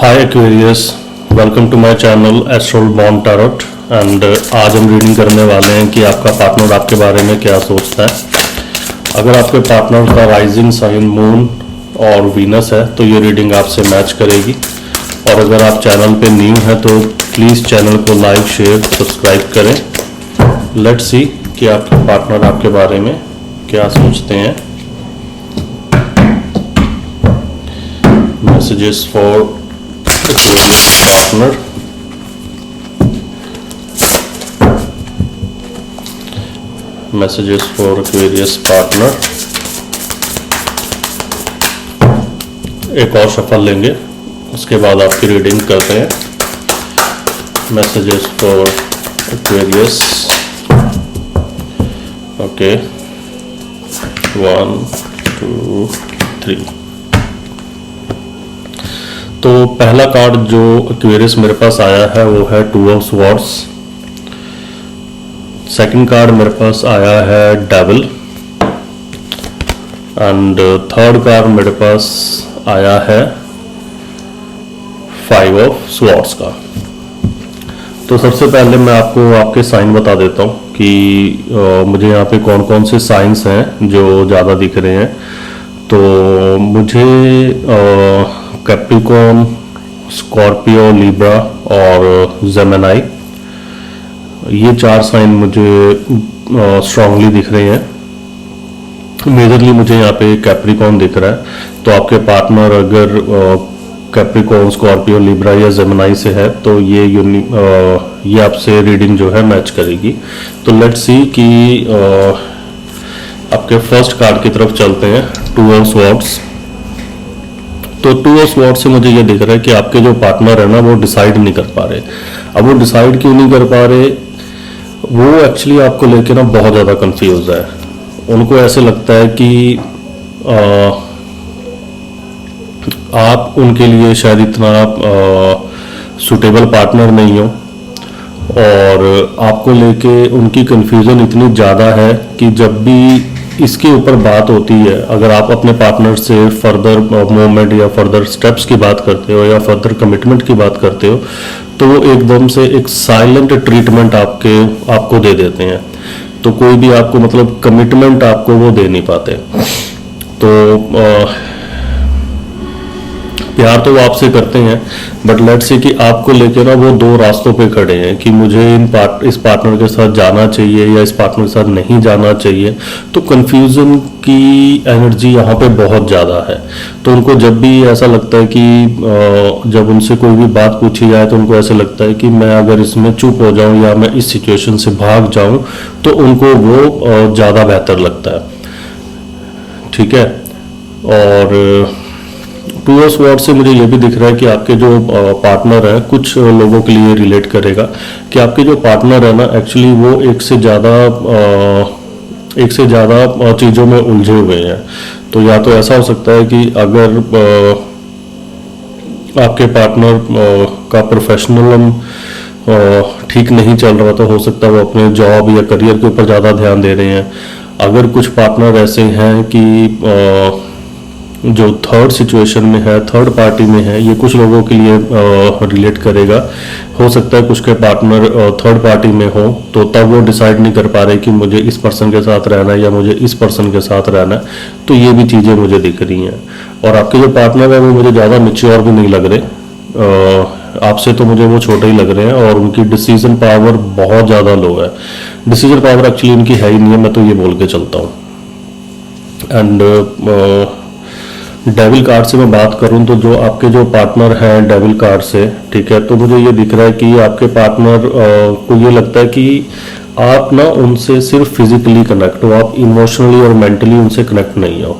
Hi Aquarius, welcome to my channel astrol bond tarot. And आज हम reading करने वाले हैं कि आपका पार्टनर आपके बारे में क्या सोचता है। अगर आपके पार्टनर का राइजिंग साइन मून और वीनस है तो ये रीडिंग आपसे मैच करेगी। और अगर आप चैनल पे न्यू हैं तो प्लीज़ चैनल को लाइक शेयर सब्सक्राइब करें। लेट्स सी कि आपके पार्टनर आपके बारे में क्या सोचते हैं। Messages for partner, messages for Aquarius partner। एक और शफल लेंगे, उसके बाद आपकी रीडिंग करते हैं। Messages for Aquarius, okay 1 2 3। तो पहला कार्ड जो एक्वेरियस मेरे पास आया है वो है 2 ऑफ स्वॉर्ड्स। सेकंड कार्ड मेरे पास आया है डेविल। एंड थर्ड कार्ड मेरे पास आया है 5 ऑफ स्वॉर्ड्स का। तो सबसे पहले मैं आपको आपके साइन बता देता हूँ कि मुझे यहाँ पे कौन कौन से साइंस हैं जो ज़्यादा दिख रहे हैं। तो मुझे कैप्रिकॉर्न, स्कॉर्पियो, लिब्रा और जेमिनी, ये 4 साइन मुझे स्ट्रांगली दिख रहे हैं। मेजरली मुझे यहाँ पे कैप्रिकॉर्न दिख रहा है। तो आपके पार्टनर अगर कैप्रिकॉर्न, स्कॉर्पियो, लिब्रा या जेमिनी से है तो ये आपसे रीडिंग जो है मैच करेगी। तो लेट्स सी कि आपके फर्स्ट कार्ड की तरफ चलते हैं, 2 ऑफ स्वॉर्ड्स। तो 2 ऑफ स्वॉर्ड्स से मुझे ये दिख रहा है कि आपके जो पार्टनर है ना वो डिसाइड नहीं कर पा रहे। अब वो डिसाइड क्यों नहीं कर पा रहे, वो एक्चुअली आपको लेके ना बहुत ज़्यादा कंफ्यूज है। उनको ऐसे लगता है कि आप उनके लिए शायद इतना सूटेबल पार्टनर नहीं हो, और आपको लेके उनकी कंफ्यूजन इतनी ज़्यादा है कि जब भी इसके ऊपर बात होती है, अगर आप अपने पार्टनर से फर्दर मूवमेंट या फर्दर स्टेप्स की बात करते हो या फर्दर कमिटमेंट की बात करते हो तो वो एकदम से एक साइलेंट ट्रीटमेंट आपको दे देते हैं। तो कोई भी आपको मतलब कमिटमेंट आपको वो दे नहीं पाते। तो प्यार तो वो आपसे करते हैं, बट लेट्स से कि आपको लेके ना वो 2 रास्तों पे खड़े हैं कि मुझे इस पार्टनर के साथ जाना चाहिए या इस पार्टनर के साथ नहीं जाना चाहिए। तो कंफ्यूजन की एनर्जी यहाँ पे बहुत ज़्यादा है। तो उनको जब भी ऐसा लगता है कि जब उनसे कोई भी बात पूछी जाए तो उनको ऐसा लगता है कि मैं अगर इसमें चुप हो जाऊँ या मैं इस सिचुएशन से भाग जाऊँ तो उनको वो ज़्यादा बेहतर लगता है। ठीक है। और 2 ऑफ स्वॉर्ड्स से मुझे ये भी दिख रहा है कि आपके जो पार्टनर है, कुछ लोगों के लिए रिलेट करेगा कि आपके जो पार्टनर है ना एक्चुअली वो एक से ज़्यादा चीज़ों में उलझे हुए हैं। तो या तो ऐसा हो सकता है कि अगर आपके पार्टनर का प्रोफेशनल ठीक नहीं चल रहा तो हो सकता है वो अपने जॉब या करियर के ऊपर ज़्यादा ध्यान दे रहे हैं। अगर कुछ पार्टनर ऐसे हैं कि जो थर्ड सिचुएशन में है, थर्ड पार्टी में है, ये कुछ लोगों के लिए रिलेट करेगा। हो सकता है कुछ के पार्टनर थर्ड पार्टी में हो तो तब वो डिसाइड नहीं कर पा रहे कि मुझे इस पर्सन के साथ रहना है या मुझे इस पर्सन के साथ रहना है। तो ये भी चीज़ें मुझे दिख रही हैं। और आपके जो पार्टनर है वो मुझे ज़्यादा मैच्योर भी नहीं लग रहे। आपसे तो मुझे वो छोटे ही लग रहे हैं और उनकी डिसीजन पावर बहुत ज़्यादा लो है। डिसीजन पावर एक्चुअली उनकी है ही नहीं है, मैं तो ये बोल के चलता हूँ। एंड डेविल कार्ड से मैं बात करूं तो जो आपके जो पार्टनर हैं डेविल कार्ड से, ठीक है, तो मुझे ये दिख रहा है कि आपके पार्टनर को ये लगता है कि आप ना उनसे सिर्फ फिजिकली कनेक्ट हो, आप इमोशनली और मेंटली उनसे कनेक्ट नहीं हो।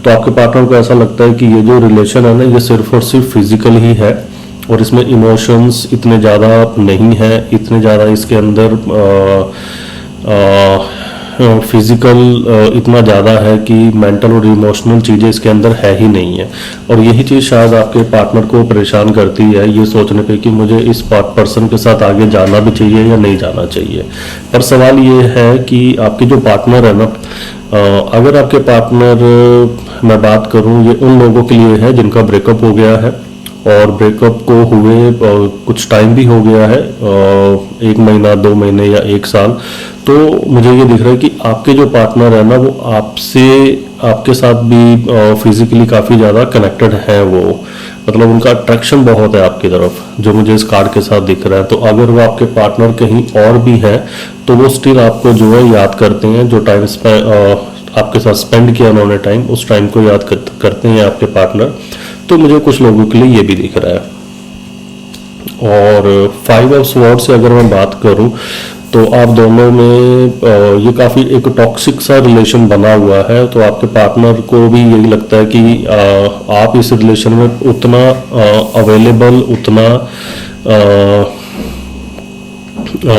तो आपके पार्टनर को ऐसा लगता है कि ये जो रिलेशन है ना ये सिर्फ और सिर्फ फिजिकल ही है और इसमें इमोशंस इतने ज़्यादा नहीं है, इतने ज़्यादा इसके अंदर फिजिकल इतना ज़्यादा है कि मेंटल और इमोशनल चीज़ें इसके अंदर है ही नहीं है। और यही चीज़ शायद आपके पार्टनर को परेशान करती है, ये सोचने पे कि मुझे इस पर्सन के साथ आगे जाना भी चाहिए या नहीं जाना चाहिए। पर सवाल ये है कि आपके जो पार्टनर है ना, अगर आपके पार्टनर, मैं बात करूं, ये उन लोगों के लिए है जिनका ब्रेकअप हो गया है और ब्रेकअप को हुए कुछ टाइम भी हो गया है, 1 महीना, 2 महीने या 1 साल। तो मुझे ये दिख रहा है कि आपके जो पार्टनर है ना वो आपके साथ भी फिजिकली काफ़ी ज़्यादा कनेक्टेड है। वो मतलब उनका अट्रैक्शन बहुत है आपकी तरफ, जो मुझे इस कार्ड के साथ दिख रहा है। तो अगर वो आपके पार्टनर कहीं और भी है तो वो स्टिल आपको जो है याद करते हैं, जो टाइम आपके साथ स्पेंड किया उन्होंने टाइम, उस टाइम को याद करते हैं आपके पार्टनर। तो मुझे कुछ लोगों के लिए ये भी दिख रहा है। और 5 ऑफ स्वॉर्ड से अगर मैं बात करूं तो आप दोनों में ये काफ़ी एक टॉक्सिक सा रिलेशन बना हुआ है। तो आपके पार्टनर को भी यही लगता है कि आप इस रिलेशन में उतना अवेलेबल,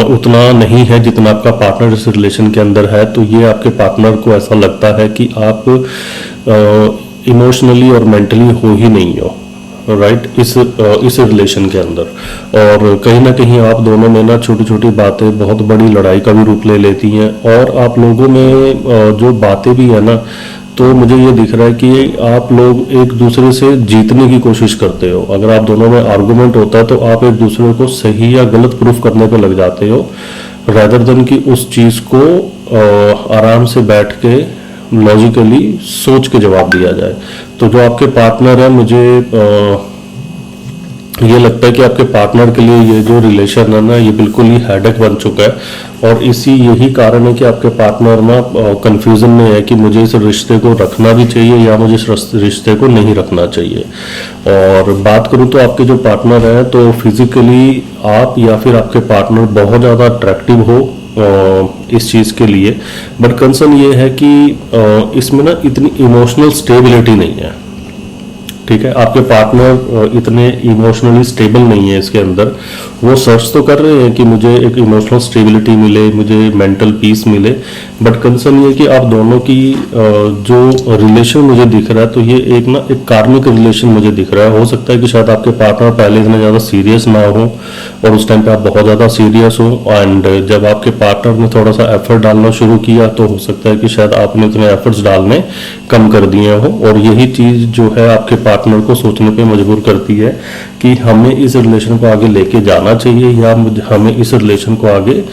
उतना नहीं है जितना आपका पार्टनर इस रिलेशन के अंदर है। तो ये आपके पार्टनर को ऐसा लगता है कि आप इमोशनली और मेंटली हो ही नहीं हो, राइट, इस रिलेशन के अंदर। और कहीं ना कहीं आप दोनों में ना छोटी छोटी बातें बहुत बड़ी लड़ाई का भी रूप ले लेती हैं। और आप लोगों में जो बातें भी है ना, तो मुझे ये दिख रहा है कि आप लोग एक दूसरे से जीतने की कोशिश करते हो। अगर आप दोनों में आर्गुमेंट होता है तो आप एक दूसरे को सही या गलत प्रूफ करने पे लग जाते हो, रादर देन कि उस चीज़ को आराम से बैठ के लॉजिकली सोच के जवाब दिया जाए। तो जो आपके पार्टनर है, मुझे ये लगता है कि आपके पार्टनर के लिए ये जो रिलेशन है ना, ये बिल्कुल ही हेडेक बन चुका है। और यही कारण है कि आपके पार्टनर ना कंफ्यूजन में है कि मुझे इस रिश्ते को रखना भी चाहिए या मुझे इस रिश्ते को नहीं रखना चाहिए। और बात करूं तो आपके जो पार्टनर है, तो फिजिकली आप या फिर आपके पार्टनर बहुत ज़्यादा अट्रैक्टिव हो इस चीज़ के लिए, बट कंसर्न ये है कि इसमें ना इतनी इमोशनल स्टेबिलिटी नहीं है। ठीक है, आपके पार्टनर इतने इमोशनली स्टेबल नहीं है इसके अंदर। वो सर्च तो कर रहे हैं कि मुझे एक इमोशनल स्टेबिलिटी मिले, मुझे मेंटल पीस मिले, बट कंसर्न ये कि आप दोनों की जो रिलेशन मुझे दिख रहा है, तो ये एक कार्मिक रिलेशन मुझे दिख रहा है। हो सकता है कि शायद आपके पार्टनर पहले इतने ज़्यादा सीरियस ना हो और उस टाइम पे आप बहुत ज़्यादा सीरियस हो, एंड जब आपके पार्टनर ने थोड़ा सा एफर्ट डालना शुरू किया तो हो सकता है कि शायद आपने उतने एफर्ट्स डालने कम कर दिए हो। और यही चीज़ जो है आपके पार्टनर को सोचने पे मजबूर करती है कि हमें इस रिलेशन को आगे लेके जाना चाहिए या हमें इस रिलेशन को आगे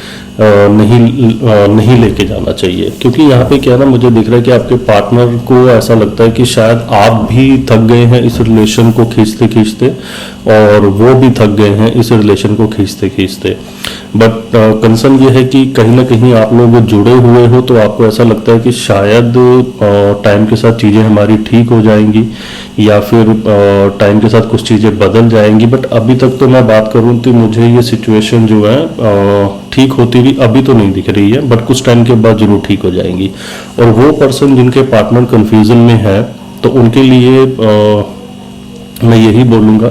नहीं लेके जाना चाहिए। क्योंकि यहाँ पे क्या है ना, मुझे दिख रहा है कि आपके पार्टनर को ऐसा लगता है कि शायद आप भी थक गए हैं इस रिलेशन को खींचते खींचते, और वो भी थक गए हैं इस रिलेशन को खींचते खींचते। बट कंसर्न ये है कि कहीं ना कहीं आप लोग जुड़े हुए हो, तो आपको ऐसा लगता है कि शायद टाइम के साथ चीज़ें हमारी ठीक हो जाएंगी या फिर टाइम के साथ कुछ चीज़ें बदल जाएंगी। बट अभी तक तो मैं बात करूं तो मुझे ये सिचुएशन जो है ठीक होती हुई अभी तो नहीं दिख रही है, बट कुछ टाइम के बाद जरूर ठीक हो जाएंगी। और वो पर्सन जिनके पार्टनर कंफ्यूजन में है, तो उनके लिए मैं यही बोलूँगा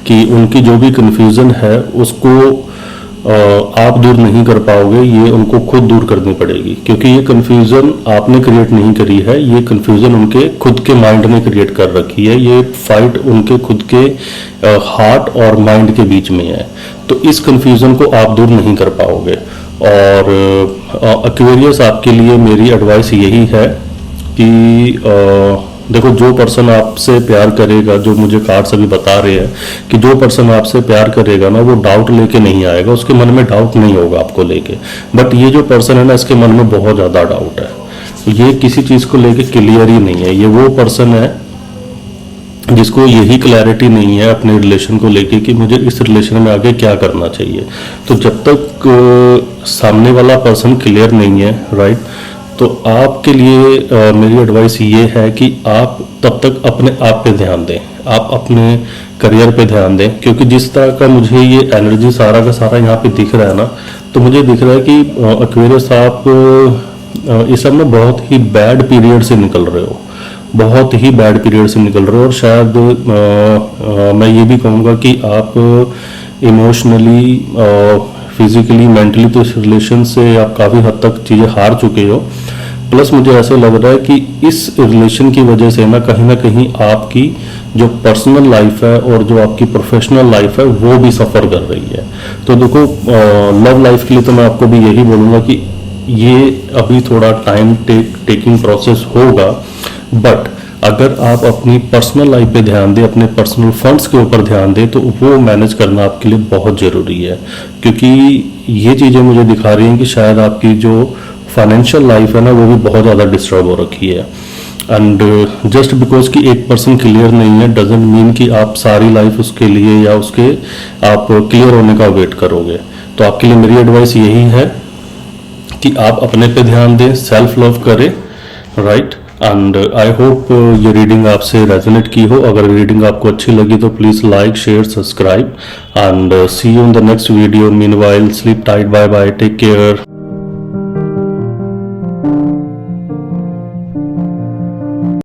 कि उनकी जो भी कंफ्यूजन है उसको आप दूर नहीं कर पाओगे, ये उनको खुद दूर करनी पड़ेगी। क्योंकि ये कंफ्यूजन आपने क्रिएट नहीं करी है, ये कंफ्यूजन उनके खुद के माइंड ने क्रिएट कर रखी है। ये फाइट उनके खुद के हार्ट और माइंड के बीच में है। तो इस कंफ्यूजन को आप दूर नहीं कर पाओगे। और एक्वेरियस, आपके लिए मेरी एडवाइस यही है कि देखो, जो पर्सन आपसे प्यार करेगा, जो मुझे कार्ड्स अभी बता रहे हैं कि जो पर्सन आपसे प्यार करेगा ना, वो डाउट लेके नहीं आएगा, उसके मन में डाउट नहीं होगा आपको लेके। बट ये जो पर्सन है ना, इसके मन में बहुत ज़्यादा डाउट है। ये किसी चीज़ को लेके क्लियर ही नहीं है। ये वो पर्सन है जिसको यही क्लैरिटी नहीं है अपने रिलेशन को लेके कि मुझे इस रिलेशन में आगे क्या करना चाहिए। तो जब तक सामने वाला पर्सन क्लियर नहीं है, राइट, तो आपके लिए मेरी एडवाइस ये है कि आप तब तक अपने आप पे ध्यान दें, आप अपने करियर पे ध्यान दें। क्योंकि जिस तरह का मुझे ये एनर्जी सारा का सारा यहाँ पे दिख रहा है ना, तो मुझे दिख रहा है कि एक्वेरियस, आप इस सब में बहुत ही बैड पीरियड से निकल रहे हो, बहुत ही बैड पीरियड से निकल रहे हो। और शायद मैं ये भी कहूँगा कि आप इमोशनली, फिजिकली, मेंटली तो इस रिलेशन से आप काफ़ी हद तक चीज़ें हार चुके हो। प्लस मुझे ऐसा लग रहा है कि इस रिलेशन की वजह से ना कहीं आपकी जो पर्सनल लाइफ है और जो आपकी प्रोफेशनल लाइफ है वो भी सफ़र कर रही है। तो देखो, लव लाइफ के लिए तो मैं आपको भी यही बोलूँगा कि ये अभी थोड़ा टाइम टेकिंग प्रोसेस होगा, बट अगर आप अपनी पर्सनल लाइफ पे ध्यान दें, अपने पर्सनल फंड्स के ऊपर ध्यान दें, तो वो मैनेज करना आपके लिए बहुत ज़रूरी है। क्योंकि ये चीज़ें मुझे दिखा रही हैं कि शायद आपकी जो फाइनेंशियल लाइफ है ना, वो भी बहुत ज़्यादा डिस्टर्ब हो रखी है। एंड जस्ट बिकॉज कि एक पर्सन क्लियर नहीं है डजेंट मीन कि आप सारी लाइफ उसके लिए या उसके आप क्लियर होने का वेट करोगे। तो आपके लिए मेरी एडवाइस यही है कि आप अपने पे ध्यान दें, सेल्फ लव करें, राइट। एंड आई होप ये रीडिंग आपसे रेजोनेट की हो। अगर रीडिंग आपको अच्छी लगी तो please like, share, subscribe and see you in the next video. Meanwhile sleep tight, bye bye, take care.